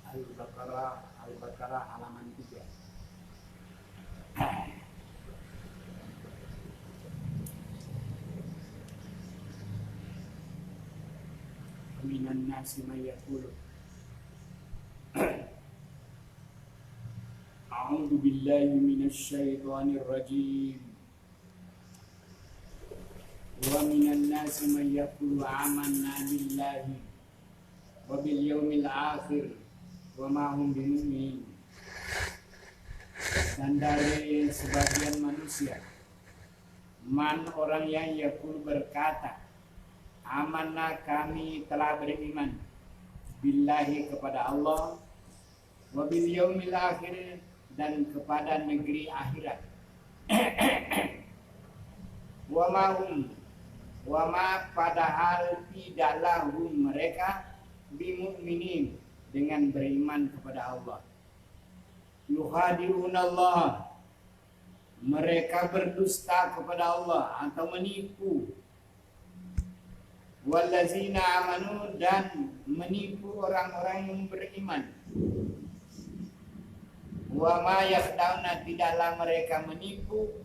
Al-Baqarah halaman 3. Minan nasi may yaqulu A'udzu billahi minasy syaithanir rajim. Wa minan nasi may yaqulu amanna billahi wa bil yaumil akhir wa ma hum bimumin. Dan dari sebagian manusia orang yang yaqul berkata, amanna, kami telah beriman, billahi, kepada Allah, wa bil yaumil akhir, dan kepada negeri akhirat. wa ma padahal tidaklah mereka bimu'minin, dengan beriman kepada Allah. Yuhadi'unallah, mereka berdusta kepada Allah atau menipu. Wallazina amanu, dan menipu orang-orang yang beriman. Wa ma yakhda'una, tidaklah mereka menipu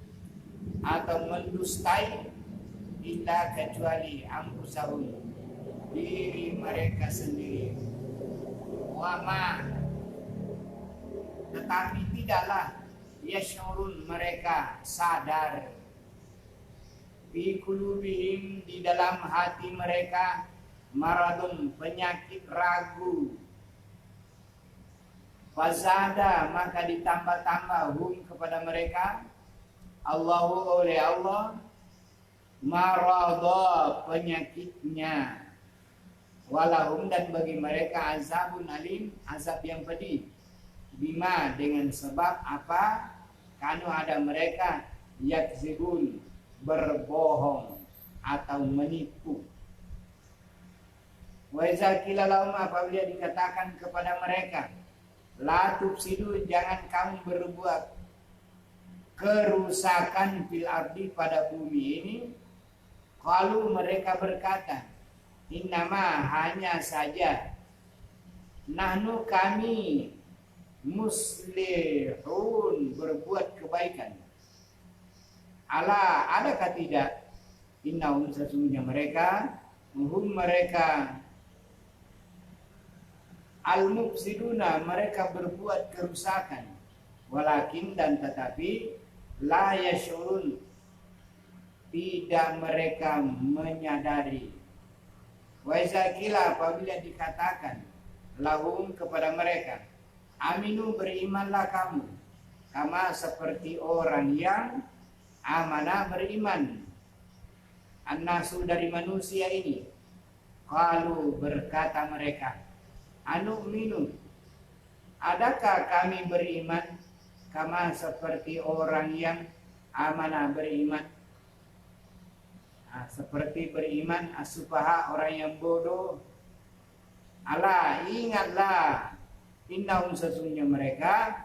atau mendustai illa kecuali anfusahum, diri mereka sendiri. Wa ma, tetapi tidaklah yash'urun, mereka sadar, fi qulubihim, di dalam hati mereka, maradun, penyakit ragu. Fazada, maka ditambah-tambah hum, kepada mereka, Allahu, oleh Allah, marada, penyakitnya. Walahum, dan bagi mereka azabun alim, azab yang pedih. Bima, dengan sebab apa? Kanu, ada mereka, yakzibun, berbohong atau menipu. Wa iza qila lahum, apabila dikatakan kepada mereka, la tufsidu, jangan kamu berbuat kerusakan fil ardi, pada bumi ini. Qalu, mereka berkata, innama, hanya saja, nahnu, kami, muslihun, berbuat kebaikan. Ala, adakah tidak, innahum, sesungguhnya mereka, mereka, al-mufsiduna, mereka berbuat kerusakan. Walakin, dan tetapi, la yash'urun, tidak mereka menyadari. Wa iza qila, apabila dikatakan, lahum, kepada mereka, aminu, berimanlah kamu, kama, seperti orang yang amanah, beriman, annasu, dari manusia ini. Qalu, berkata mereka, anu'minu, adakah kami beriman, kama, seperti orang yang amanah, beriman. Seperti beriman as-sufaha, orang yang bodoh. Ala, ingatlah, innahum, sesungguhnya mereka,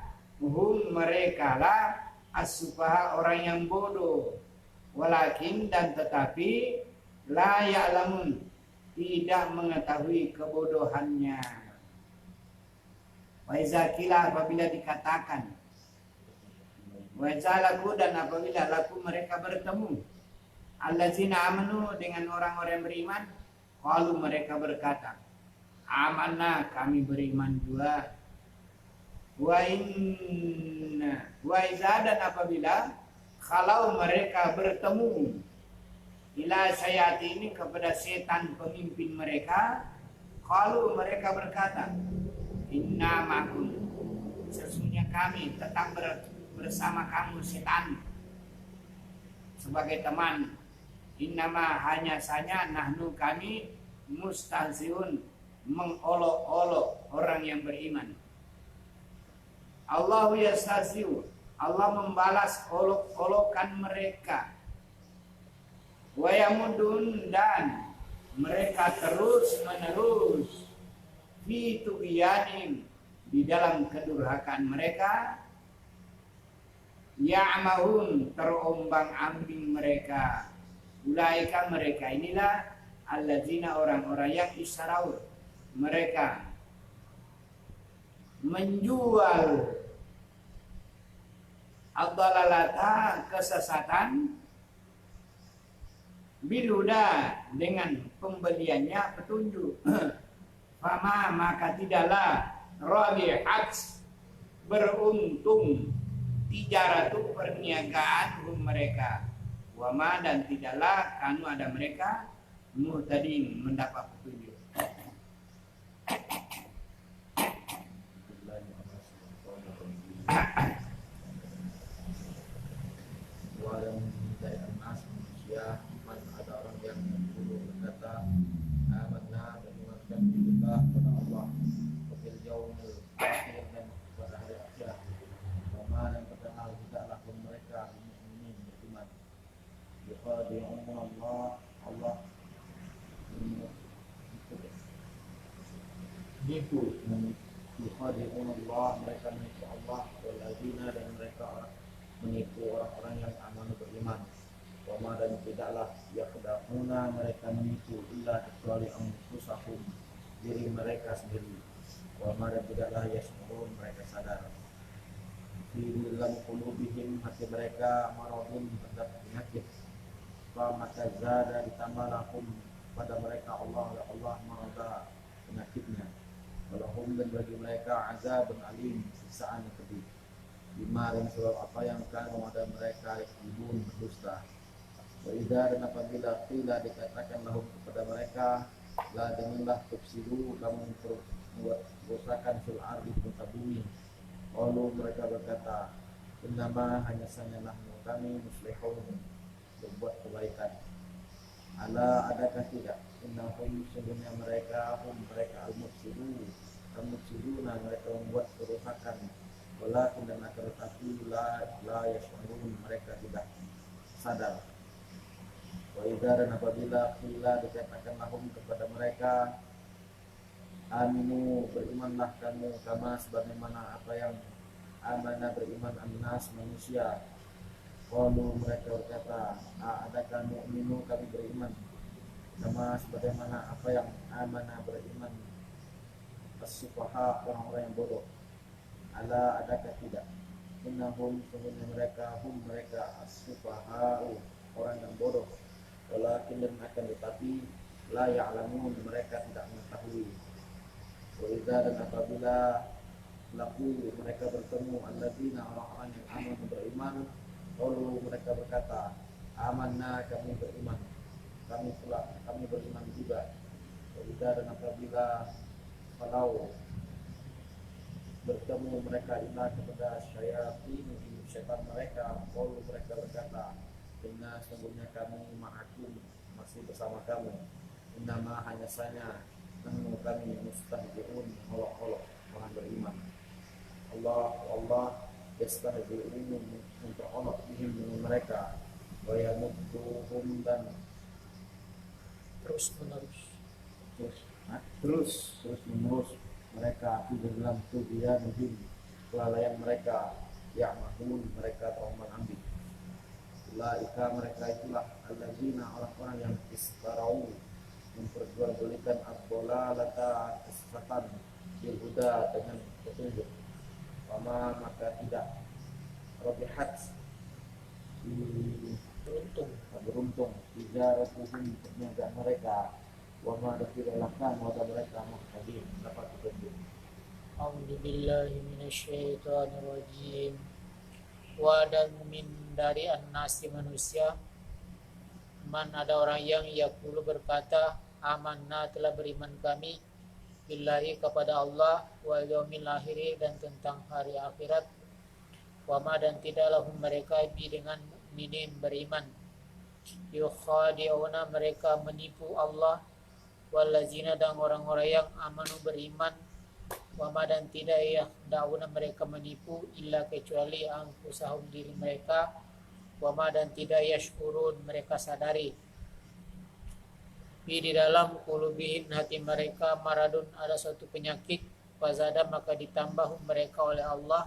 mereka lah as-sufaha, orang yang bodoh. Walakin, dan tetapi, la ya'lamun, tidak mengetahui kebodohannya. Wa iza qila, apabila dikatakan, wa iza laku, dan apabila laku mereka bertemu, allazina amanu, dengan orang-orang beriman, qalu, mereka berkata, amanna, kami beriman juga. Wa iza, dan apabila kalau mereka bertemu, ila syayatini, kepada setan pemimpin mereka, qalu, mereka berkata, inna ma'akum, sesungguhnya kami tetap bersama kamu, setan, sebagai teman. Innama, hanya saja, nahnu, kami, mustahziun, mengolok-olok orang yang beriman. Allahu yastahziu, Allah membalas olok-olokan mereka. Wa yamudun, dan mereka terus menerus, fi tughyanin, di dalam kedurhakaan mereka, ya'mahun, terombang-ambing mereka. Ulaika, mereka inilah, alladzina, orang-orang yang isyaraw, mereka menjual ad-dalalata kesesatan biluda dengan pembeliannya petunjuk. Fama maka tidaklah rabihat beruntung tijaratu perniagaan mereka. Wama dan tidaklah kanu ada mereka muhtadin mendapat petunjuk. Walau dari anas manusia, man ada orang yang dulu berkata, amanna beriman kami billah kepada Allah, wabil yaumil akhir dan pada hari akhir. Wama dan padahal tidaklah pun mereka mukminin beriman. Yukhadi'un Allah menipu. Yukhadi'un Allah, mereka menipu Allah. Walladzina dan mereka menipu orang-orang yang aman beriman. Wama dan tidaklah yakhda'una mereka menipu illa kecuali anfusahum diri mereka sendiri. Wama dan tidaklah yashurun mereka sadar. Di dalam qulubihim hati mereka maradun terdapat penyakit. Fa maka zada ditambah lahum pada mereka Allah marada penyakitnya. Walahum dan bagi mereka azabun alim siksaan yang pedih. Bima dan sebab apa yang kan ada mereka ibun berdusta. Wa idza dan apabila qila dikatakan lahum kepada mereka la denganlah tufsidu kamu membuat kerusakan fil ardi muka bumi. Lalu mereka berkata, innama hanya sanyalah kami muslihun berbuat kebaikan. Ala adakah tidak? Innahum sesungguhnya mereka al-mufsiduna mereka membuat kerusakan. Walakin dan akan tetapi la yashurun mereka tidak sadar. Wa idza dan apabila qila dikatakan lahum kepada mereka aminu berimanlah kamu kama sebagaimana apa yang amana beriman annas manusia. Qalu mereka berkata adakah mu'minu kami beriman kama sebagaimana apa yang amana beriman as-sufaha orang-orang yang bodoh. Ala adakah tidak innahum sesungguhnya mereka as-sufaha orang yang bodoh. Walakin dan akan tetapi la ya'lamun mereka tidak mengetahui. Wa idza dan apabila laku mereka bertemu alladzina orang-orang yang aman beriman lalu mereka berkata amanna kami beriman kami beriman juga. Wa idza dan apabila falau bertemu mereka ila kepada syayatin syaitan mereka lalu mereka berkata inna sesungguhnya kami ma'akum masih bersama kamu. Innama hanya saja kami mustahzi'un olok-olok orang beriman. Allah yastahzi'un memperolok bihim dengan mereka wa yamudduhum dan terus menerus mereka di dalam tughyanihim kelalaian mereka ya'mahun mereka terombang-ambing. Ulaika mereka itulah alladzina orang-orang yang istarau memperjualbelikan ad-dalalata kesesatan bil huda dengan petunjuk. Wama maka tidak rabihat beruntung tijaratuhum perniagaan mereka. Wama dan tidaklah kan wada mereka muhtadin dapat petunjuk. A'udzu billahi minasyaitonir rajim. Wa dan min dari an-nasi manusia man ada orang yang yaqulu berkata amanna telah beriman kami billahi kepada Allah wal yaumil akhir dan tentang hari akhirat. Wa ma dan tidaklah mereka dengan mukminin beriman. Yukhadi'una mereka menipu Allah wallazina dan orang-orang yang amanu beriman. Wa ma dan tidak yakhda'una mereka menipu illa kecuali anfusahum diri mereka. Wa ma dan tidak yashkurun mereka sadari. Di dalam qulubihim hati mereka maradun ada suatu penyakit. Fazada maka ditambah mereka oleh Allah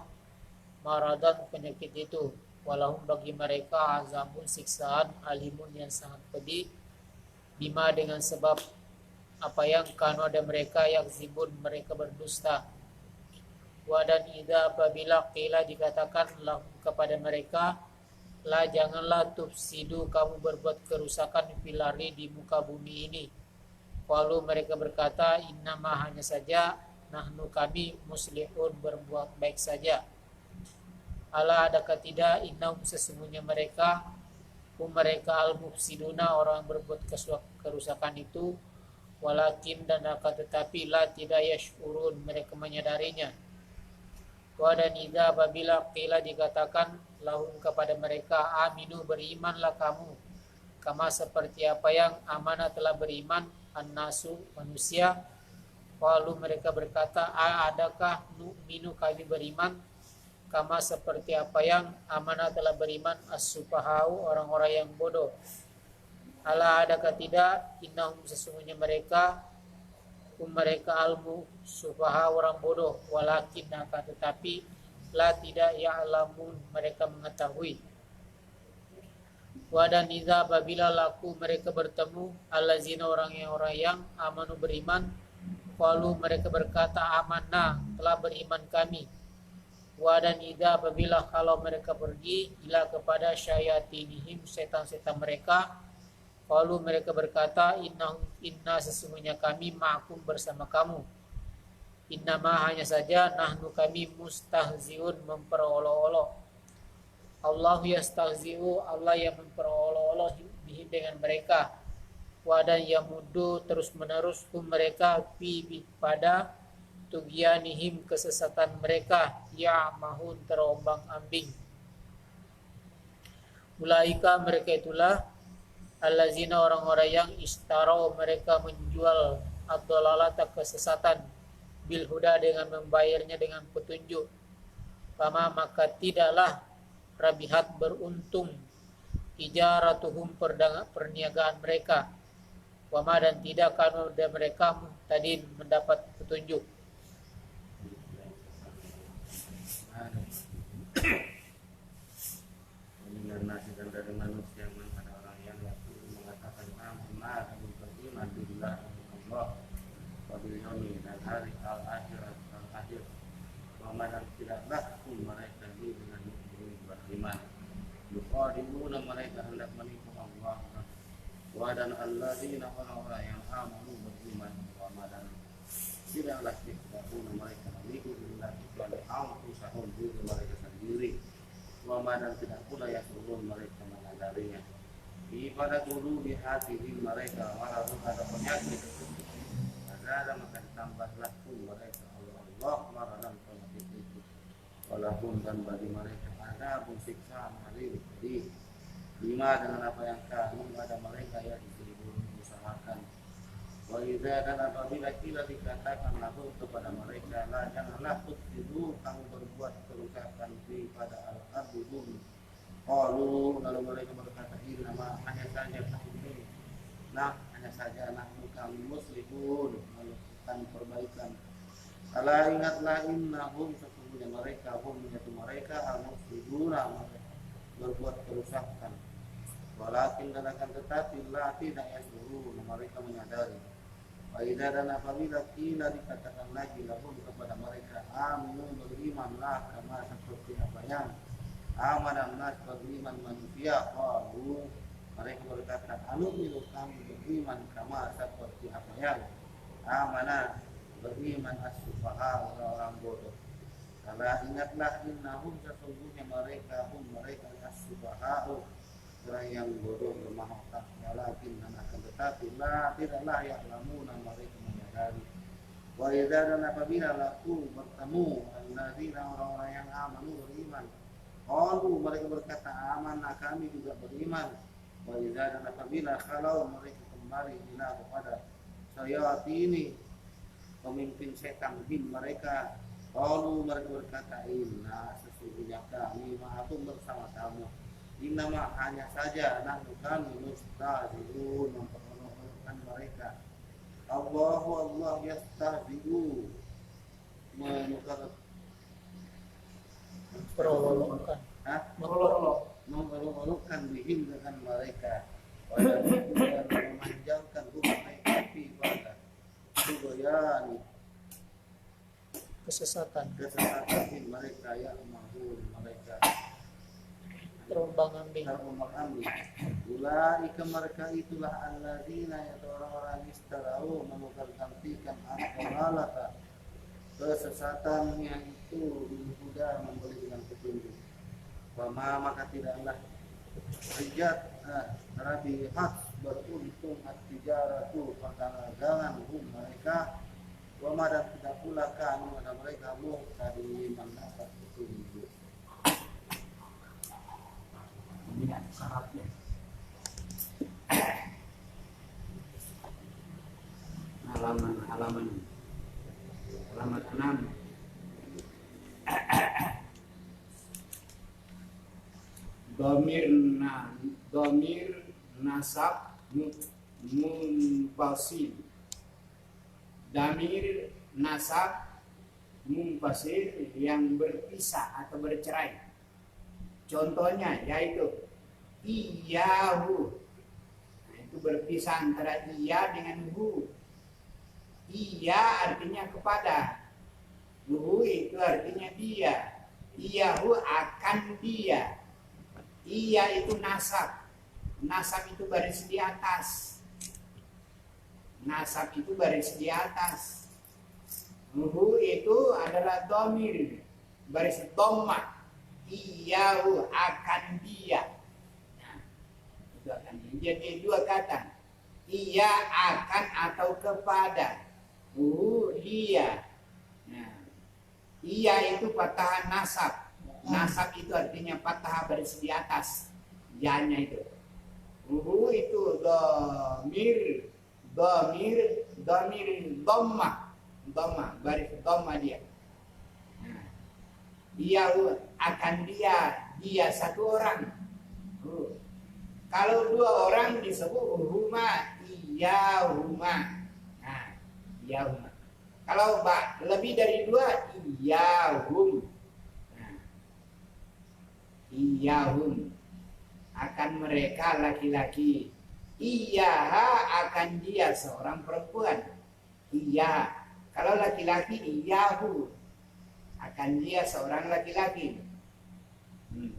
maradan penyakit itu. Walahum bagi mereka azabun siksaan alimun yang sangat pedih. Bima dengan sebab apa yang kanu ada mereka yang zibun mereka berdusta. Wa dan idza apabila qila dikatakan lahum kepada mereka, la janganlah tufsidu kamu berbuat kerusakan fil ardi di muka bumi ini. Walau mereka berkata, innama hanya saja nahnu kami muslihun berbuat baik saja. Ala adakah tidak, innahum sesungguhnya mereka al-mufsiduna orang berbuat kerusakan itu, walakin dan akan tetapi la tidak yashurun mereka menyadarinya. Wa dan idza apabila qila dikatakan lahum kepada mereka, aminu berimanlah kamu, kama seperti apa yang amanah telah beriman annasu manusia. Walau mereka berkata, adakah nu'minu kami beriman, kama seperti apa yang amanah telah beriman as-sufahau orang-orang yang bodoh. Ala adakah tidak, innahum sesungguhnya mereka al-sufaha orang bodoh, walakin akan tetapi la tidak ya'lamun mereka mengetahui. Wa dan idza babila laku mereka bertemu allazina orang yang amanu beriman, qalu mereka berkata amanna telah beriman kami. Wa dan idza babila kalau mereka pergi ila kepada syayatinihim setan-setan mereka, qalu mereka berkata inna sesungguhnya kami ma'akum bersama kamu. Innama hanya saja nahnu kami mustahziun memperolok-olok. Allahu yastahziu Allah yang memperolok-olok bihim dengan mereka. Wa dan yamudu terus menerus mereka pada tugyanihim kesesatan mereka, ya mahun terombang ambing. Ulaika mereka itulah allazina orang-orang yang istarau mereka menjual ad-dalalata kesesatan bil huda dengan membayarnya dengan petunjuk. Fama maka tidaklah rabihat beruntung tijaratuhum perniagaan mereka. Wama dan tidak kanu dan mereka muhtadin mendapat petunjuk. Dan dari manusia ada orang yang mengatakan amanah dan beriman billah Allah wa bil yaumil akhir al-akhir. Wa dan tidaklah mereka dengan beriman. Yuqadimuna mereka hendak menipu Allah. Wa dan alladzina orang yang amanu beriman. Wa dan tidaklah mereka menipu billah kecuali anfusahum diri mereka sendiri. Wama dan tidak pula ya turun mereka menyadarinya. Pada dulu di hati mereka walaupun ada penyakit, ada maka ditambahlah pun mereka Allah marahan penyakit itu. Walaupun dan bagi mereka ada pun siksa hari pedih. Lima dengan apa yang kamu ada mereka yang diusahakan. Wa idza dan apabila kita dikatakan lahu kepada mereka la janganlah tusidu kamu berbuat kerusakan di pada al-ardi bumi. Qalu lalu mereka berkata nama hanya saja kami hanya saja kami muslimun melakukan perbaikan. Ala ingatlah innahum sesungguhnya mereka yaitu mereka al-muslimuna berbuat kerusakan. Walakin dan akan tetapi la tidak yasuru mereka menyadari. Wa idza dan apabila qila dikatakan lagi lahum kepada mereka aminu berimanlah kama seperti apa yang amanah nas beriman manusia. Qalu mereka berkata anu'minu kami beriman kama seperti apa yang amanah beriman as-sufaha orang bodoh. Kala ingatlah innahum sesungguhnya mereka as-sufaha orang yang bodoh lemah otak. Walakin dan akan tetapi tidaklah ya'lamuna mereka menyadari. Wa idza dan apabila laku bertemu alladzina orang-orang yang amanu beriman, qalu mereka berkata amanah kami juga beriman. Wa idza dan apabila kalau mereka kembali ila kepada syayatini pemimpin setan jin mereka, qalu mereka berkata inna sesungguhnya kami ma'akum bersama kamu. Innama hanya saja nahnu kami mustahzi'un memperolok-olokkan mereka. Allah yastahzi'u memperolok-olokkan bihim dengan mereka. Dan memanjangkan mereka pada tubayani kesesatan mereka yang mahul mereka terombang-ambing. terombang-ambing. Ulaika mereka itulah alladzina yaitu orang-orang istarau menukargantikan ad-dhalalata kesesatan yang itu huda membeli dengan petunjuk. Wama maka tidaklah rabihat beruntung at-tijaratu perdagangan mereka. Wama dan tidak pula kanu ada mereka tadi mendapat petunjuk. Ini ada syaratnya. Halaman 6. Domir nasab munfasil. Damir nasab munfasil yang berpisah atau bercerai. Contohnya yaitu iyahu. Nah, itu berpisah antara iya dengan hu. Iya artinya kepada. Hu itu artinya dia. Iyahu akan dia. Iya itu nasab. Nasab itu baris di atas. Nasab itu baris di atas. Hu itu adalah domir. Baris dhammah. Iyahu akan dia. Nah, itu akan dia. Jadi dua kata. Iya akan atau kepada. Dia. Nah, iya itu patahan nasab. Nasab itu artinya patah baris di atas. Ya-nya itu. Itu domir dhammah. Dhammah baris dhammah dia. Dia akan dia satu orang. Kalau dua orang disebut huma iyahuma. Nah, iyahuma. Kalau lebih dari dua iyahum. Nah, iyahum akan mereka laki-laki. Iyaha akan dia seorang perempuan. Iya. Kalau laki-laki iyahu akan dia seorang laki-laki.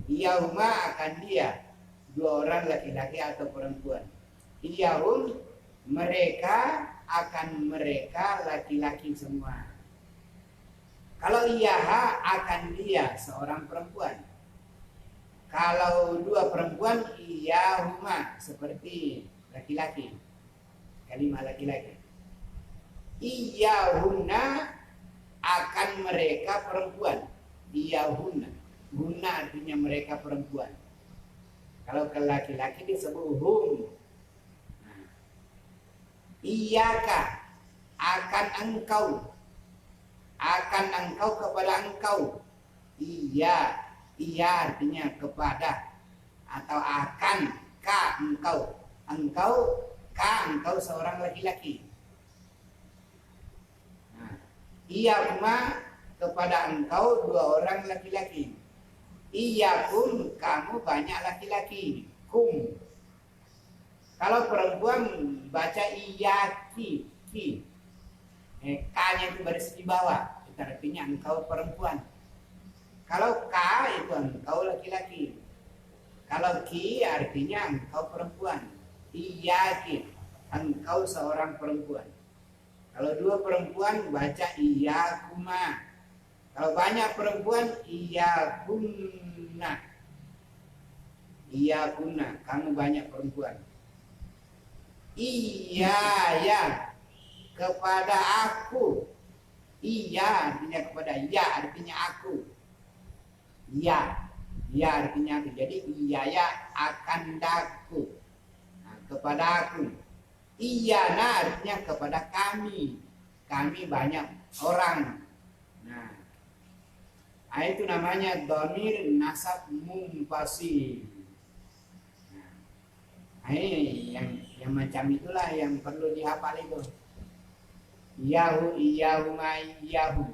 Iyahuma akan dia dua orang laki-laki atau perempuan. Iyahum mereka akan mereka laki-laki semua. Kalau iyaha akan dia seorang perempuan. Kalau dua perempuan iyahuma seperti laki-laki. Kalimat laki-laki. Iyahuna akan mereka perempuan. Iyahuna. Huna artinya mereka perempuan. Kalau ke laki-laki disebut hum. Nah. Iyaka akan engkau. Akan engkau kepada engkau. Iya. Iya artinya kepada. Atau akan ka engkau. Engkau ka engkau seorang laki-laki. Iya kuma kepada engkau dua orang laki-laki. Iyakum kamu banyak laki-laki. Kum. Kalau perempuan baca iyaki. Ki. K-nya itu baris di bawah. Itu artinya engkau perempuan. Kalau K itu engkau laki-laki. Kalau ki artinya engkau perempuan. Iyaki. Engkau seorang perempuan. Kalau dua perempuan baca iyakuma. Kalau banyak perempuan iyakunna. Iyakunna, kamu banyak perempuan. Iya ya kepada aku. Iya artinya kepada, ya artinya aku. Ya, ya artinya aku. Jadi iya ya akan daku. Nah, kepada aku. Iyana artinya kepada kami. Kami banyak orang. Nah, itu namanya dhamir nasab munfasil. Nah, ini yang macam itulah yang perlu dihafal itu. Iyahu, iyahuma, iyahu.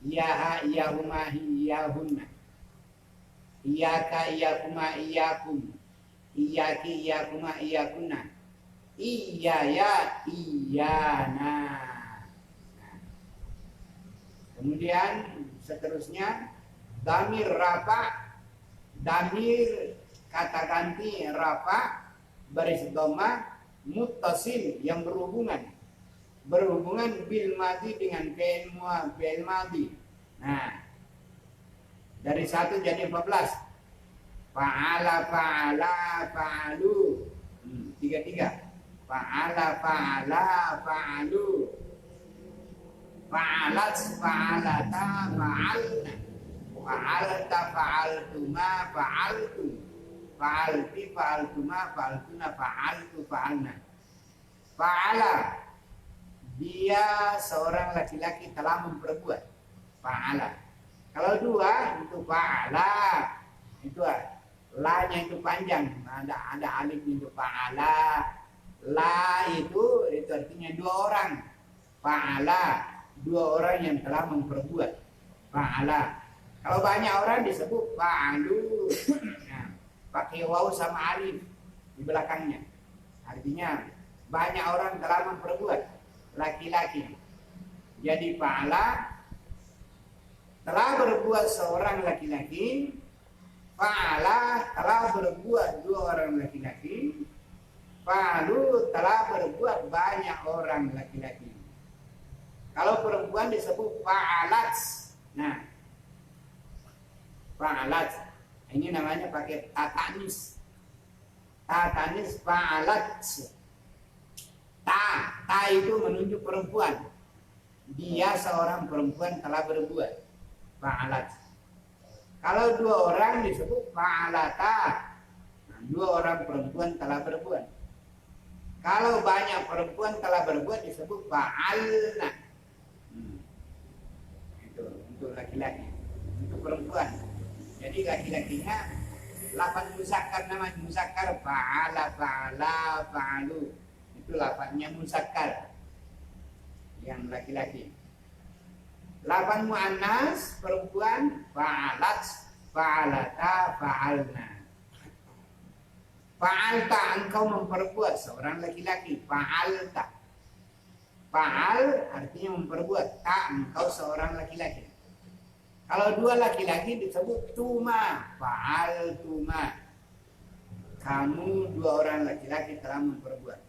Iyaha, iyahuma, iyahunna. Iyaka, iyakuma, iyakum. Iyaki, iyakuma, iyakunna. Iya ya, iyana. Kemudian seterusnya damir rafa, damir kata ganti rafa baris dhamma muttasil yang berhubungan bil madhi dengan fi'il madhi. Nah, dari 1 jadi 14. Fa'ala fa'alu. 3. Fa'ala fa'alu. Fa'alat fa'alata fa'alna. Fa'alta fa'altuma fa'altum. Fa'alti fa'altuma fa'altuna fa'altu fa'alna. Fa'ala, dia seorang laki-laki telah memperbuat. Fa'ala. Kalau 2 itu fa'ala. Itu la-nya itu panjang. Ada alif itu fa'ala. La itu artinya 2 orang. Fa'ala, 2 orang yang telah memperbuat. Fa'ala. Kalau banyak orang disebut fa'alu. Nah, pakai waw sama alif di belakangnya. Artinya banyak orang telah memperbuat, laki-laki. Jadi fa'ala telah berbuat seorang laki-laki. Fa'ala telah berbuat 2 orang laki-laki. Fa'alu telah berbuat banyak orang laki-laki. Kalau perempuan disebut fa'alat. Nah, fa'alat ini namanya pakai tatanis. Tatanis fa'alat. Ta itu menunjuk perempuan. Dia seorang perempuan telah berbuat. Fa'alat. Kalau 2 orang disebut fa'alata. Nah, 2 orang perempuan telah berbuat. Kalau banyak perempuan telah berbuat disebut fa'alna. Itu untuk laki-laki. Untuk perempuan. Jadi laki-lakinya 8 muzakkar namanya. Muzakkar fa'ala, fa'ala, fa'alu. Itu 8-nya muzakkar. Yang laki-laki. 8 muannas perempuan fa'alat, fa'alata, fa'alna. Fa'alta engkau memperbuat seorang laki-laki. Fa'alta. Fa'al artinya memperbuat. Ta engkau seorang laki-laki. Kalau 2 laki-laki disebut tuma. Fa'altuma. Kamu 2 orang laki-laki telah memperbuat.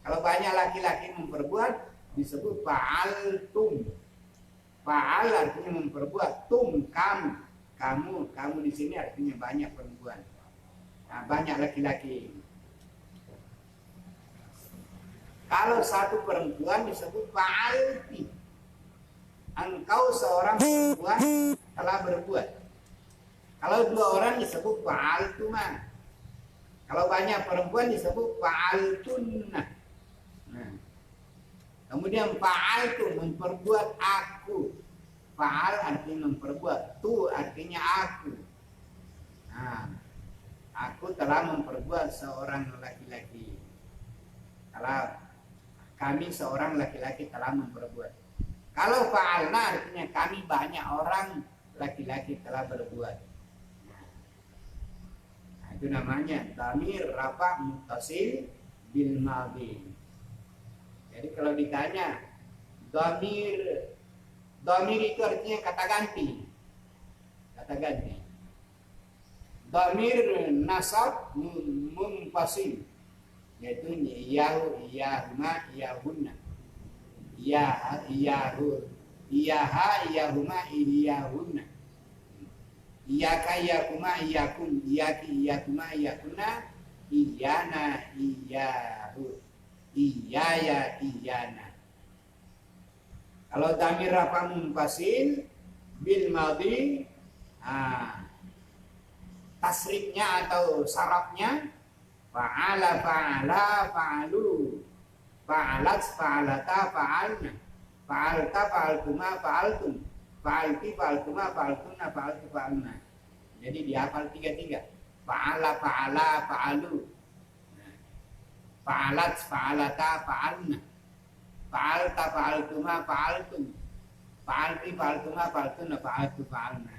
Kalau banyak laki-laki memperbuat disebut fa'altum. Fa'al artinya memperbuat. Tum kamu di sini artinya banyak perempuan. Nah, banyak laki-laki. Kalau 1 perempuan disebut fa'alti. Engkau seorang perempuan telah berbuat. Kalau 2 orang disebut fa'altuma. Kalau banyak perempuan disebut fa'altunna. Nah, kemudian fa'altu memperbuat aku. Fa'al artinya memperbuat. Tu artinya aku. Nah, aku telah memperbuat seorang laki-laki. Kami seorang laki-laki telah memperbuat. Kalau fa'alna artinya kami banyak orang laki-laki telah berbuat. Nah, itu namanya dhamir rafa muttasil bil madhi. Jadi kalau ditanya dhamir itu artinya kata ganti. Kata ganti. Dhamir nasab munfasil, yaitu iyahu, iyahuma, iyahunna. Iyahu, iyaha, iyahuma, iyahunna. Iyaka, iyakuma, iyakun. Iyaki, iyakuma, iyakunna. Iyana, iyahu. Iyaya, iyana. Kalau dhamir rafa munfasil bil madhi, tasrifnya atau sarafnya fa'ala, fa'ala, fa'alu, fa'alat, fa'alata, fa'alna, fa'alta, fa'altuma, fa'altum, fa'alti, fa'altuma, fa'altunna, fa'altu, fa'alna. Jadi dihafal 3. Fa'ala, fa'ala, fa'alu, fa'alat, fa'alata, fa'alna, fa'alta, fa'altuma, fa'altum, fa'alti, fa'altuma, fa'altunna, fa'altu, fa'alna.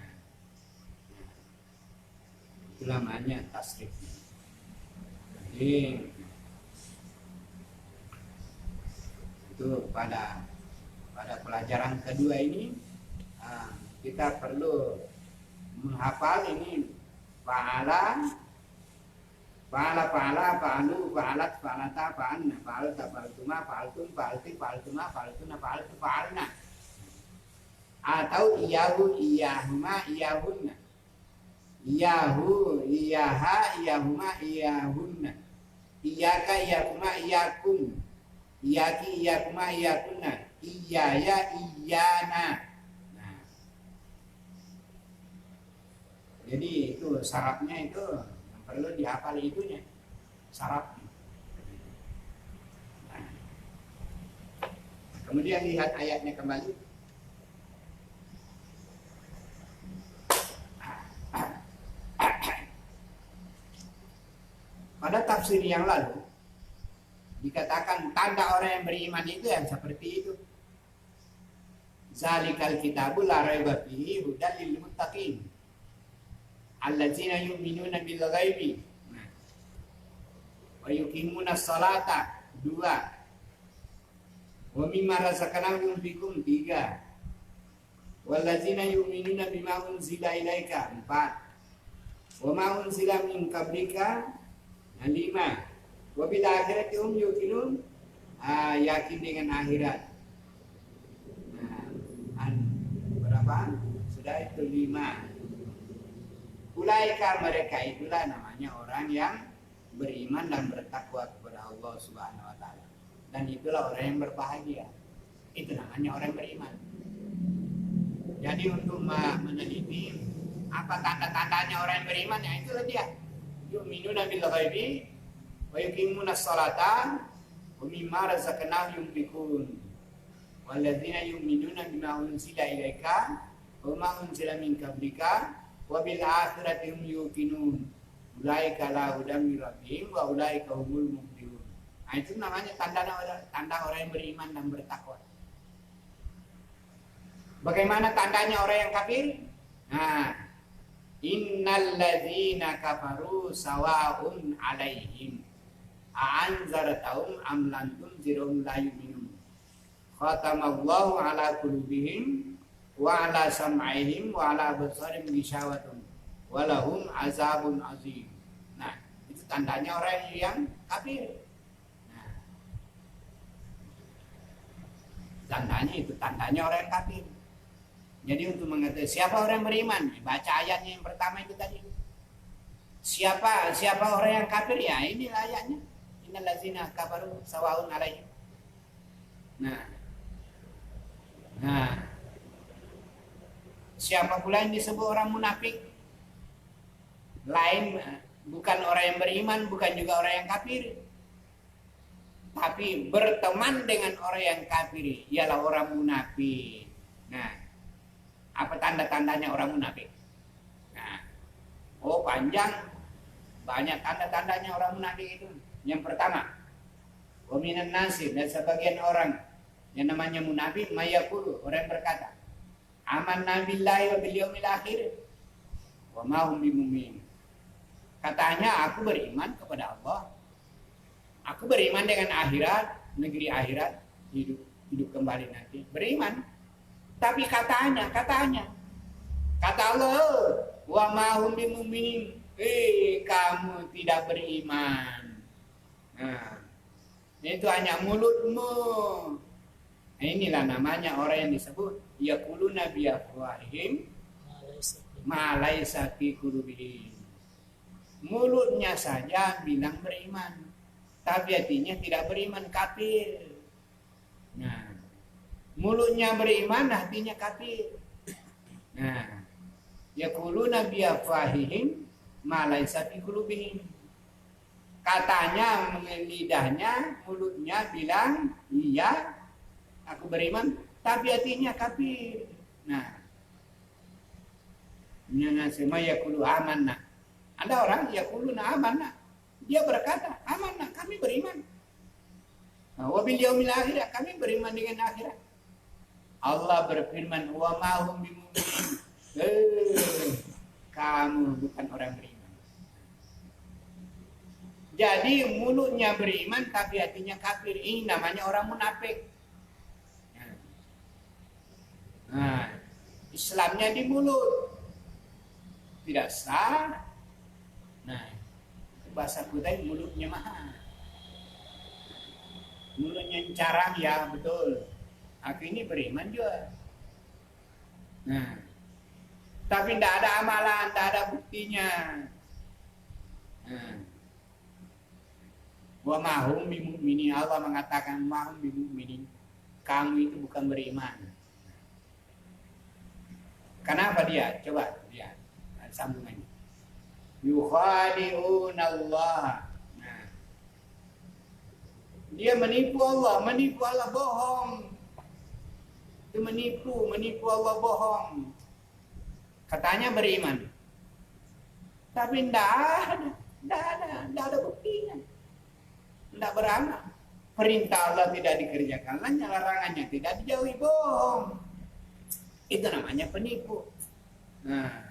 Itu namanya tasrif. Jadi itu pada pelajaran kedua ini kita perlu menghafal ini fa'ala, fa'alu, fa'alat, fa'alata, fa'anna, fa'alta, fa'altuma, fa'altum, fa'alti, fa'altuma, fa'altuna, fa'altu, fa'alna. Atau iyahu, iyahuma, iyahunna. Iyahu, iyaha, iyahuma, iyahunna. Iyaka, iyakuma, iyakun. Iyaki, iyakuma, iyakunna. Iyaya, iyana. Nah, jadi itu syaratnya itu yang perlu dihafal itunya. Syaratnya. Nah, kemudian lihat ayatnya kembali. Pada tafsir yang lalu dikatakan tanda orang yang beriman itu yang seperti itu. Zalikal kitabul la raiba fihi hudal lil muttaqin allazina yu'minuna bil ghaibi wa yuqimuna sholata 2 wa mimma razaqnahum yunfiqun 3 wallazina yu'minuna bima unzila ilaika 4 wa ma unzila min qablika 5 wa bil akhirati hum yuqinun yakin dengan akhirat. Berapa? Sudah itu 5. Ulaika mereka itulah namanya orang yang beriman dan bertakwa kepada Allah Subhanahu wa taala. Dan itulah orang yang berbahagia. Itu namanya orang beriman. Jadi untuk meneliti apa tanda-tandanya orang yang beriman, ya itulah dia. Yu'minuna bil ghaibi wa yuqimuna sholata wa mimma razaqnahum yunfiqun. Walladzina yu'minuna bima unzila ilaika wa ma unzila min qablika wa bil akhirati hum yuqinun. Ulaika la hudam min rabbihim wa ulaika humul muflihun. Nah, itu namanya tanda orang yang beriman dan bertakwa. Bagaimana tandanya orang yang kafir? Nah, innal ladzina kafaru sawa'un 'alaihim a'anzartahum am lam tunzirhum la yu'minun. Khatamallahu ala qulubihim wa ala sam'ihim wa ala absarihim ghishawatun wa lahum azabun azim. Nah, itu tandanya orang yang kafir. Nah, tandanya orang yang kafir. Jadi untuk mengetahui siapa orang yang beriman, baca ayatnya yang pertama itu tadi. Siapa orang yang kafir, ya ini ayatnya. Innal ladzina kafaru sawa'un 'alaihim. Nah, siapa pula yang disebut orang munafik? Lain, bukan orang yang beriman, bukan juga orang yang kafir. Tapi berteman dengan orang yang kafir, ialah orang munafik. Nah, apa tanda-tandanya orang munafik? Nah, panjang, banyak tanda-tandanya orang munafik itu. Yang pertama, wa minan nasi, dan sebagian orang yang namanya munafik mayaqulu, orang berkata, amanna billahi wa bil yaumil akhir wa ma hum bimumin. Katanya aku beriman kepada Allah. Aku beriman dengan akhirat, negeri akhirat, hidup kembali nanti. Beriman. Tapi katanya kata Allah, wa ma hum bimumin. Kamu tidak beriman. Nah, itu hanya mulutmu. Nah, inilah namanya orang yang disebut yaquluna bi afwahihim ma laysa fi qulubihim. Mulutnya saja bilang beriman, tapi hatinya tidak beriman, kafir. Nah, mulutnya beriman, hatinya kafir. Nah, yaquluna bi afwahihim ma laysa fi qulubihim. Katanya, lidahnya, mulutnya bilang iya, aku beriman, tapi hatinya kafir. Nah, semua yaqulu amanna. Ada orang yaquluna amanna. Dia berkata, amanna, kami beriman. Wa bil yaumil akhir, kami beriman dengan akhirat. Allah berfirman, wa ma hum bimumin. Kamu bukan orang beriman. Jadi mulutnya beriman tapi hatinya kafir. Ini namanya orang munafik. Nah, Islamnya di mulut. Tidak sah. Nah, bahasa kita mulutnya mahal. Mulutnya carang ya betul. Aku ini beriman juga. Nah, tapi tidak ada amalan, tidak ada buktinya. Nah, wa mahum bimu'minin, Allah mengatakan mahum bimu'minin, kamu itu bukan beriman. Kenapa dia? Coba lihat sambungannya. Yukhadi'una Allah. Nah, dia menipu Allah bohong. Itu menipu Allah bohong. Katanya beriman. Tapi tidak ada buktinya. Tidak beramal. Perintah Allah tidak dikerjakan, larangannya tidak dijauhi, bohong. Itu namanya penipu. Nah,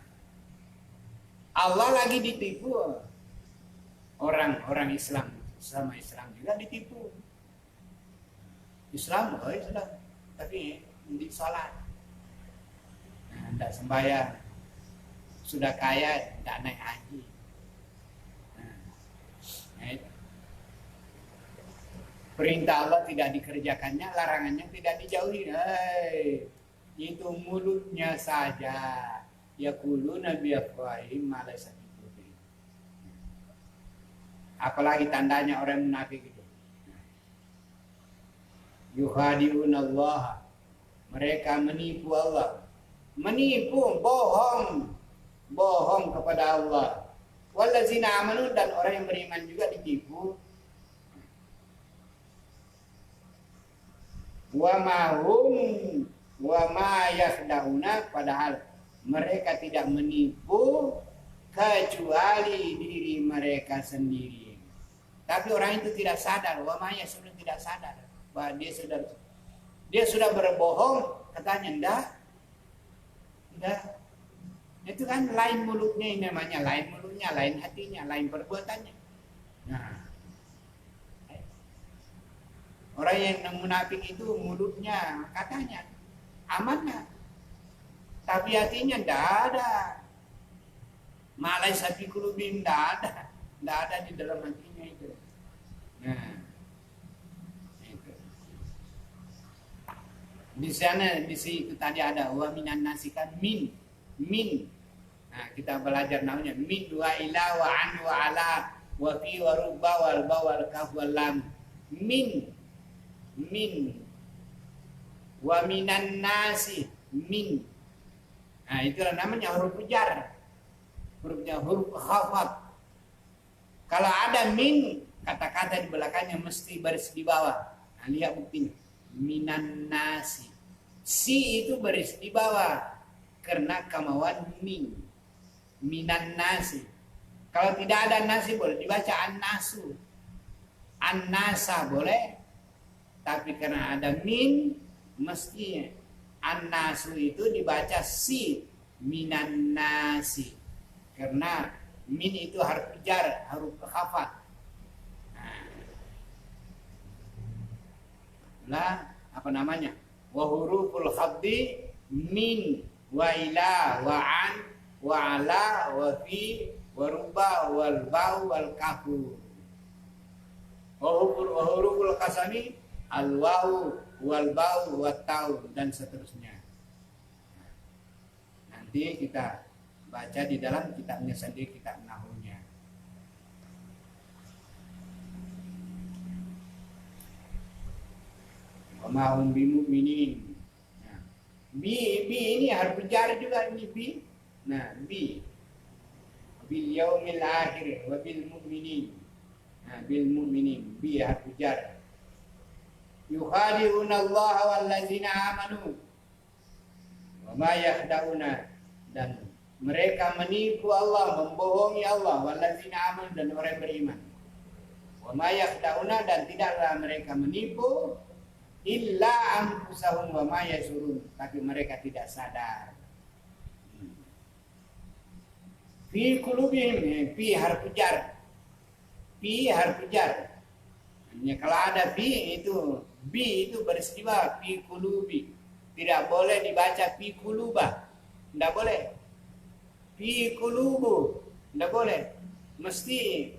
Allah lagi ditipu. Orang Islam sama Islam juga ditipu. Islam, tapi di sholat, tidak sembahyang, sudah kaya, tidak naik haji. Nah, itu. Perintah Allah tidak dikerjakannya, larangannya tidak dijauhi. Itu mulutnya saja. Yaquluna bi afwahihim ma laysa fi qulubihim. Apalagi tandanya orang munafik itu. Yukhadi'una Allah. Mereka menipu Allah. Menipu, bohong kepada Allah. Wallazina amanu, dan orang yang beriman juga ditipu. Wa ma yakhda'una, padahal mereka tidak menipu kecuali diri mereka sendiri. Tapi orang itu tidak sadar, wa ma sudah tidak sadar bahwa dia sudah berbohong, katanya enggak. Itu kan lain mulutnya, ini namanya lain mulutnya, lain hatinya, lain perbuatannya. Nah, orang yang munafik itu mulutnya katanya amanah, tapi hatinya tidak ada. Malai sapi kulubim tidak ada di dalam hatinya itu. Nah, itu. Di sana di situ tadi ada wa minan nasikan min. Nah, kita belajar namanya min wa ila wa an wa ala wa fi wa rubba wal ba wal kaf wal lam. Min wa minan nasi min. Nah, itulah namanya huruf jar. Huruf khafat. Kalau ada min, kata-kata di belakangnya mesti baris di bawah. Nah, lihat buktinya. Minan nasi. Si itu baris di bawah karena kemauan min. Minan nasi. Kalau tidak ada nasi boleh dibaca an-nasu. An-nasa boleh. Tapi karena ada min, mesti an-nasu itu dibaca si, minan nasi. Karena min itu harus jar, harus khafat. Nah, apa namanya? Wa huruful khafdi min wa ila wa an wa ala wa fi wa ruba wal ba wal kafu. Wa huruful qasami al wawu wal ba'u wat ta'u dan seterusnya. Nanti kita baca di dalam kitabnya sendiri, kitab nahwunya. Wa ma hum bimu'minin. Nah, bi ini harus jar juga ini bi. Nah, bil yaumil akhir wa bil mu'minin. Nah, bil mu'minin bi harus jar. Yukhadi'una Allah wallazina amanu wa ma yakhda'una, dan mereka menipu Allah, membohongi Allah, wallazina amanu, dan orang beriman. Wa ma yakhda'una, dan tidaklah mereka menipu illa anfusahum wa ma yasurun, tapi mereka tidak sadar. Fi qulubihim, fi harfu jar. Fi harfu jar. Kalau ada fi itu baris di bawah, fi qulubi. Tidak boleh dibaca fi quluba. Tidak boleh. Fi kulubu, tidak boleh. Mesti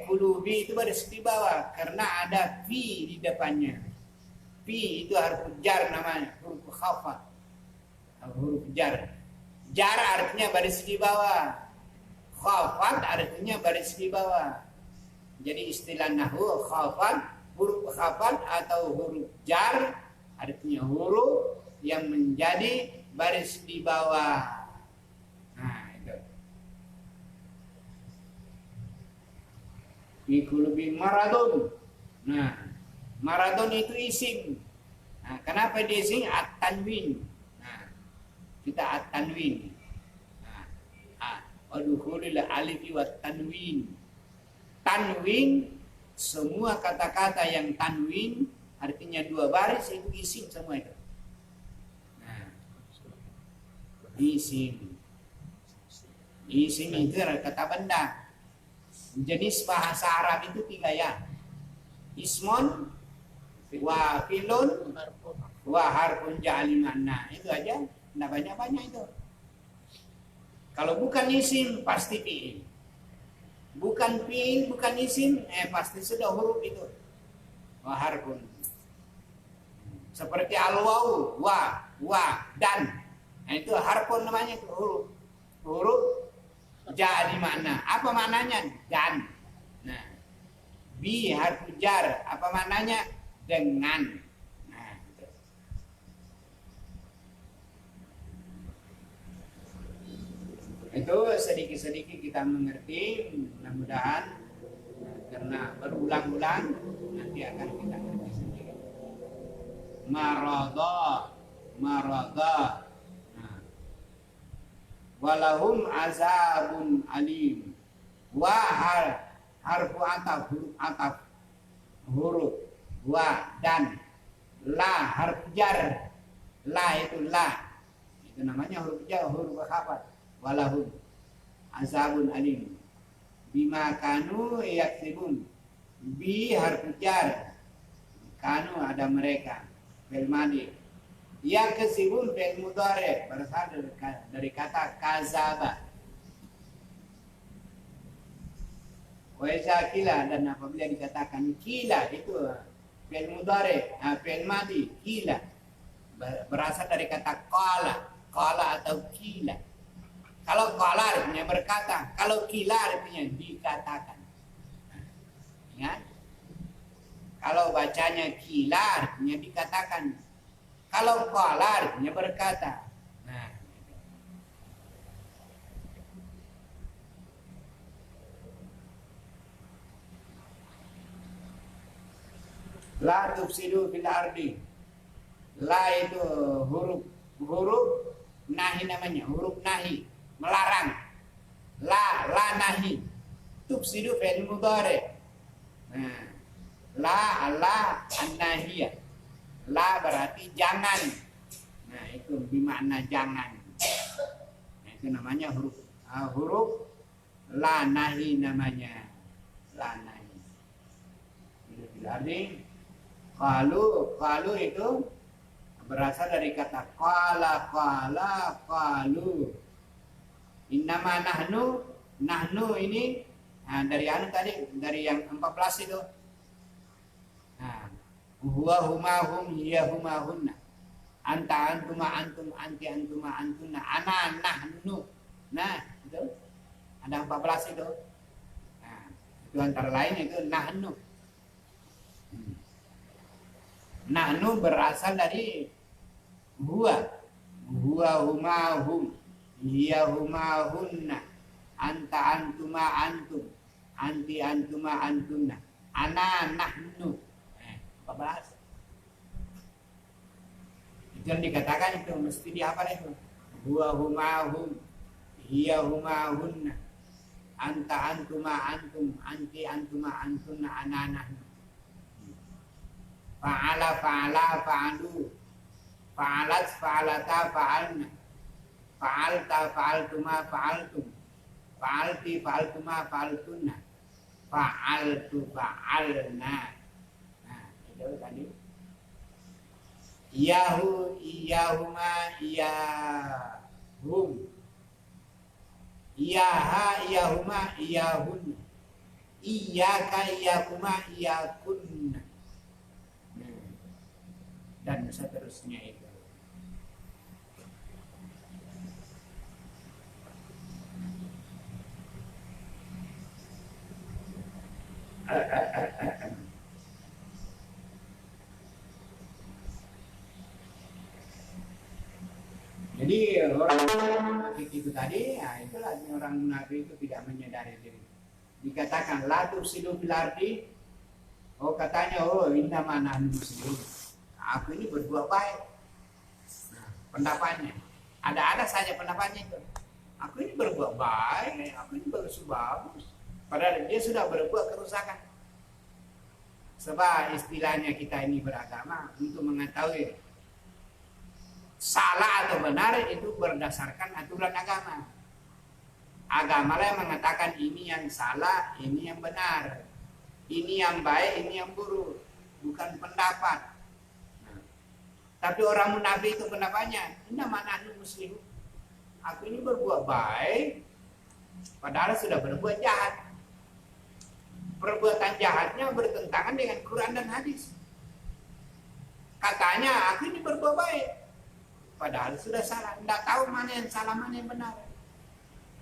kulubi itu baris di bawah karena ada fi di depannya. Fi itu huruf jar namanya, huruf khafat. Huruf jar. Jar artinya baris di bawah. Khafat artinya baris di bawah. Jadi istilah nahwu khafat, huruf khafat atau huruf jar artinya huruf yang menjadi baris di bawah. Nah, itu. Fi qulubi maradun. Nah, maradun itu isim. Nah, kenapa dia isim? At-tanwin. Nah, kita at-tanwin. Nah, adkhulul alif wa tanwin. Tanwin, semua kata-kata yang tanwin artinya dua baris itu isim semua itu. Nah, isim. Isim itu kata benda. Jenis bahasa Arab itu 3 ya. Ismun, wa filun, wa harfun ja'ali makna. Itu aja, enggak banyak-banyak itu. Kalau bukan isim pasti fi'il. Bukan fi'il, bukan isim, pasti sudah huruf itu. Wa harfun. Seperti al-wawu, wa, dan. Nah, itu harfun namanya itu huruf. Huruf jadi makna. Apa maknanya? Dan. Nah, bi harfu jar. Apa maknanya? Dengan. Nah, itu sedikit-sedikit kita mengerti. Mudah-mudahan karena berulang-ulang nanti akan kita ngerti sendiri. Marada. Walahum azabun alim. Wa harfu ataf, huruf ataf, huruf wa dan la harfu jar. La itu la, itu namanya huruf jar, huruf khafat. Walahum azabun alim bima kanu yaksibun. Bi harfu jar, kanu ada mereka, fil madi. Yang kesibun fi'il mudhari' berasal dari kata kazaba. Wa iza kila, dan apabila dikatakan kila itu fi'il mudhari', fi'il madi kila berasal dari kata qala atau kila. Kalau qala artinya berkata, kalau kila artinya dikatakan. Ingat? Kalau bacanya kila artinya dikatakan. Kalau qala artinya berkata. Nah, la tufsidu fil ardi. La itu huruf nahi namanya, huruf nahi, melarang. La nahi. Tufsidu fi'il mudhari'. Nah, la an-nahiyah. La berarti jangan. Nah, itu bermakna jangan. Nah, itu namanya huruf la nahi namanya. La nahi. Jadi qalu itu berasal dari kata qala qalu. Innama nahnu ini dari tadi, dari yang 14 itu. Nah, huwa huma hum hiya huma hunna. Anta antuma antum anti antuma antunna. Ana nahnu. Nah, itu ada 14 itu. Nah, itu antara lain itu nahnu. Nahnu berasal dari huwa huma hum hiya huma hunna. Anta antuma antum anti antuma antunna. Ana nahnu. 14. Itu yang dikatakan itu mesti dihafal itu. Huwa huma hum hiya huma hunna. Anta antuma antum anti antuma antunna ana nahnu. Fa'ala fa'alu. Fa'alat fa'alata fa'alna. Fa'alta fa'altuma fa'altum. Fa'alti fa'altuma fa'altunna. Fa'altu fa'alna. Itu tadi. Iyahuma hum, iyaha, iyahuma, iyahun, iyaka, iyakuma, iyakunna. Dan seterusnya itu. Jadi orang munafik itu tadi, ya itulah orang munafik itu tidak menyadari diri. Dikatakan la tufsidu fil ardi. Oh katanya, oh innama nahnu muslimun. Aku ini berbuat baik. Nah, pendapatnya. Ada saja pendapatnya itu. Aku ini berbuat baik, aku ini bagus. Padahal dia sudah berbuat kerusakan. Sebab istilahnya kita ini beragama untuk mengetahui salah atau benar itu berdasarkan aturan agama. Agama lah yang mengatakan ini yang salah, ini yang benar, ini yang baik, ini yang buruk, bukan pendapat. Nah, tapi orang munafik itu pendapatnya, ini mana muslim. Aku ini berbuat baik, padahal sudah berbuat jahat. Perbuatan jahatnya bertentangan dengan Quran dan hadis. Katanya aku ini berbuat baik, padahal sudah salah. Tidak tahu mana yang salah, mana yang benar.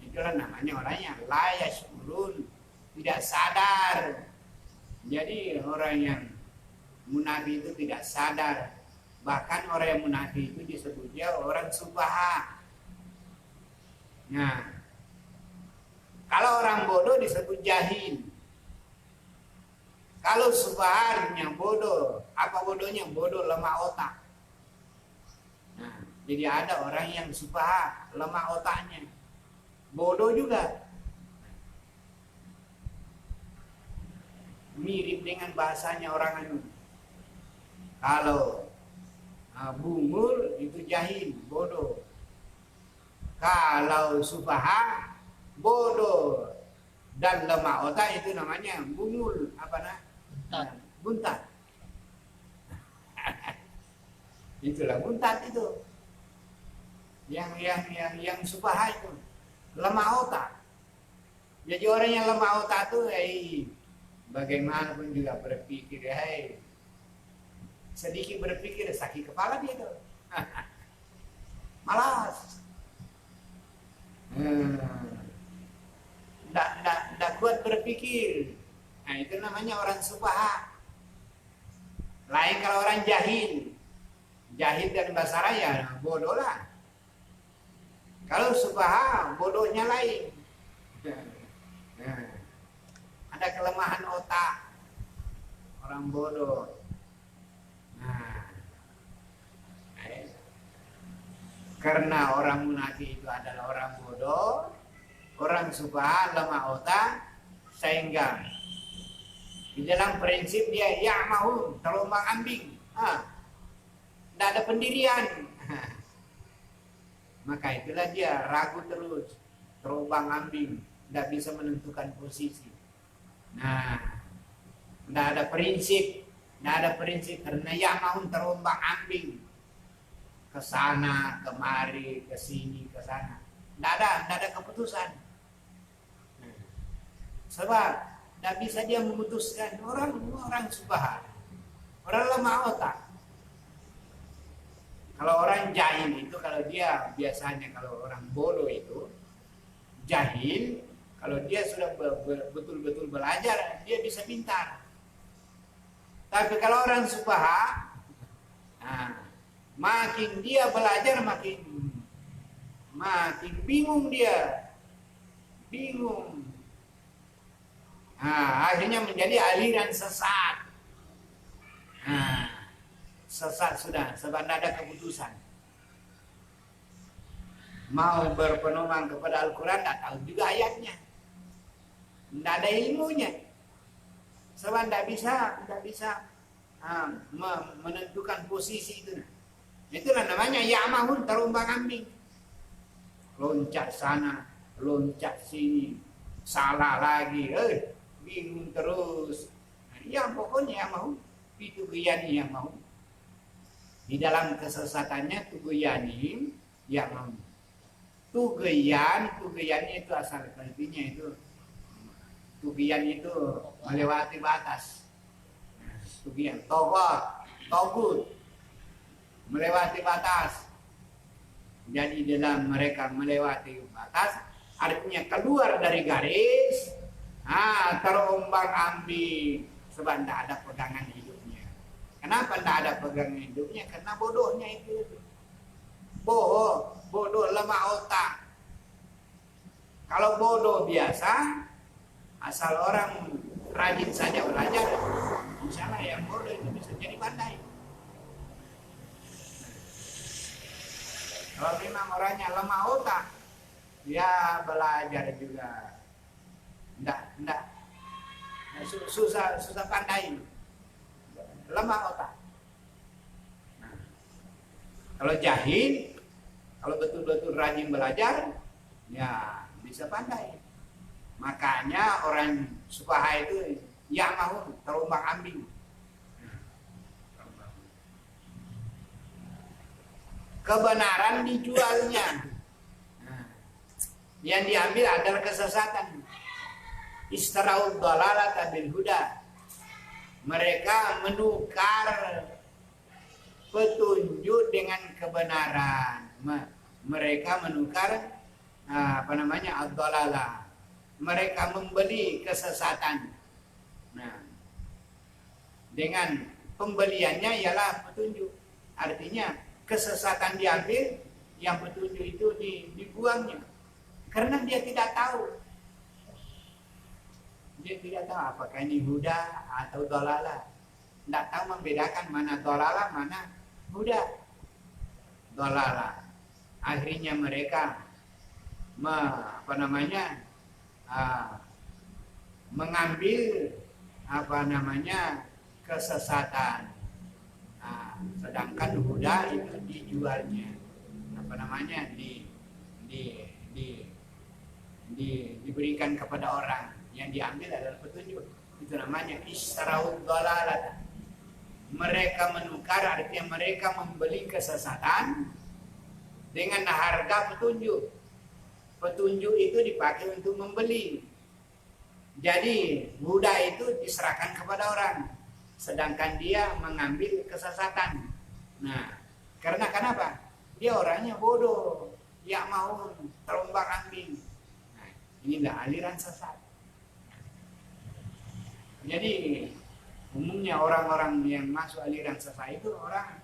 Itulah namanya orangnya la yashurun, tidak sadar. Jadi orang yang munafik itu tidak sadar. Bahkan orang yang munafik itu disebutnya orang subaha. Nah, kalau orang bodoh disebut jahil. Kalau subaharnya bodoh, apa bodohnya? Bodoh lemah otak. Nah, jadi ada orang yang subah, lemah otaknya, bodoh juga. Mirip dengan bahasanya orang anu. Kalau bungul itu jahil, bodoh. Kalau subah, bodoh. Dan lemah otak itu namanya bungul, apa nah? Buntat. Itulah buntat itu. Yang subah itu lemah otak. Jadi orang yang lemah otak itu bagaimanapun juga berpikir, sedikit berpikir sakit kepala dia tuh. Malas. Nggak kuat berpikir. Nah itu namanya orang subaha. Lain kalau orang jahil. Jahil dan bahasa raya, bodoh lah. Kalau subaha, bodohnya lain. Nah, ada kelemahan otak. Orang bodoh. Nah, karena orang munafik itu adalah orang bodoh, orang subaha, lemah otak, sehingga di dalam prinsip dia mau terombang ambing, tidak ada pendirian. Maka itulah dia ragu terus, terombang ambing, tidak bisa menentukan posisi. Nah, tidak ada prinsip karena mau terombang ambing, ke sana, kemari, ke sini, ke sana. Tidak ada keputusan. Sebab tidak bisa dia memutuskan. Orang subaha, orang lemah otak. Kalau orang jahil itu, kalau dia biasanya, kalau orang bodoh itu jahil, kalau dia sudah betul-betul belajar, dia bisa pintar. Tapi kalau orang subaha, makin dia belajar makin bingung dia, bingung. Akhirnya menjadi aliran sesat. Sesat sudah, sebab tidak ada keputusan. Mau berpedoman kepada Al-Quran, tidak tahu juga ayatnya, tidak ada ilmunya. Sebab tidak bisa menentukan posisi itu. Itulah namanya ya'mahun, terombang ambing. Loncat sana, loncat sini, salah lagi, bingung terus. Yang pokoknya yang mau itu guyani yang mau. Di dalam kesesatannya itu guyani yang mau. tugiannya itu asal artinya itu tugian itu melewati batas. Tugian, togut, melewati batas. Jadi dalam mereka melewati batas, artinya keluar dari garis, terombang ambing, sebab tidak ada pegangan hidupnya. Kenapa tidak ada pegangan hidupnya? Karena bodohnya itu. Bodoh lemah otak. Kalau bodoh biasa, asal orang rajin saja belajar, misalnya yang bodoh itu bisa jadi pandai. Kalau memang orangnya lemah otak, dia belajar juga enggak susah pandai, lemah otak. Nah, kalau jahil, kalau betul-betul rajin belajar, ya bisa pandai. Makanya orang Sufaha itu ya mau terombang ambing. Kebenaran dijualnya. Yang diambil adalah kesesatan. Istara'ud dhalalata bil huda. Mereka menukar petunjuk dengan kebenaran. Mereka menukar ad-dhalalah. Mereka membeli kesesatan. Nah, dengan pembeliannya ialah petunjuk. Artinya kesesatan diambil, yang petunjuk itu dibuangnya. Karena dia tidak tahu. Dia tidak tahu apakah ini huda atau dhalalah. Tidak tahu membedakan mana dhalalah, mana huda. Dhalalah. Akhirnya mereka mengambil kesesatan. Sedangkan huda itu dijualnya diberikan kepada orang, yang diambil adalah petunjuk. Itu namanya istara'ud dhalalah. Mereka menukar, artinya mereka membeli kesesatan dengan harga petunjuk. Petunjuk itu dipakai untuk membeli. Jadi huda itu diserahkan kepada orang, sedangkan dia mengambil kesesatan. Nah, karena kenapa? Dia orangnya bodoh, dia mau terombang ambing. Nah, inilah aliran sesat. Jadi umumnya orang-orang yang masuk aliran sesat itu orang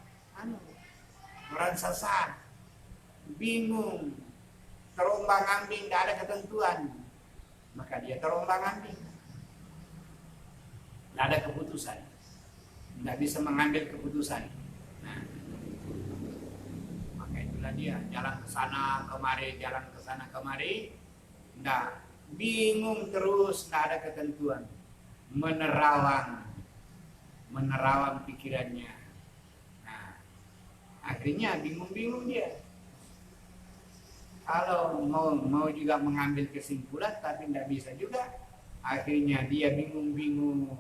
sesat, bingung, terombang ambing, tidak ada ketentuan, maka dia terombang ambing. Tidak ada keputusan, tidak bisa mengambil keputusan. Nah, maka itulah dia jalan ke sana kemari, tidak, bingung terus, tidak ada ketentuan, menerawang pikirannya. Nah, akhirnya bingung dia. Kalau mau juga mengambil kesimpulan tapi tidak bisa juga, akhirnya dia bingung.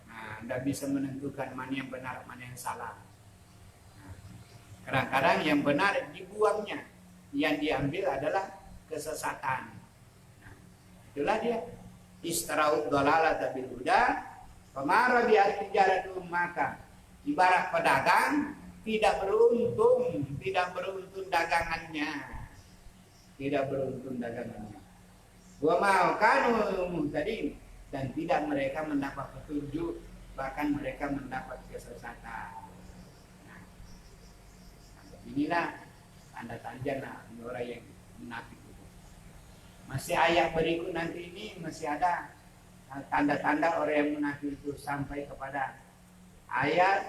Nah, tidak bisa menentukan mana yang benar, mana yang salah. Nah, kadang-kadang yang benar dibuangnya, yang diambil adalah kesesatan. Nah, itulah dia istara'ud dhalalata bil huda, famara bi'at tijaratu, maka ibarat pedagang tidak beruntung dagangannya. Wa ma kanu muhtadin, dan tidak mereka mendapat petunjuk, bahkan mereka mendapat kesesatan. Nah, inilah tanda-tanda orang yang munafik itu. Masih ayat berikut nanti ini masih ada tanda-tanda orang yang munafik itu sampai kepada ayat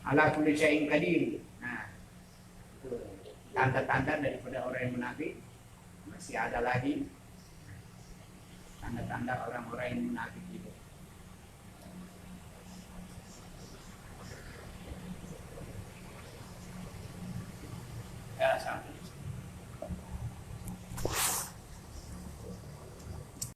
ala kulli syai'in qadir. Nah, itu tanda-tanda daripada orang yang munafik. Masih ada lagi tanda-tanda orang-orang yang munafik itu. Ya, sampai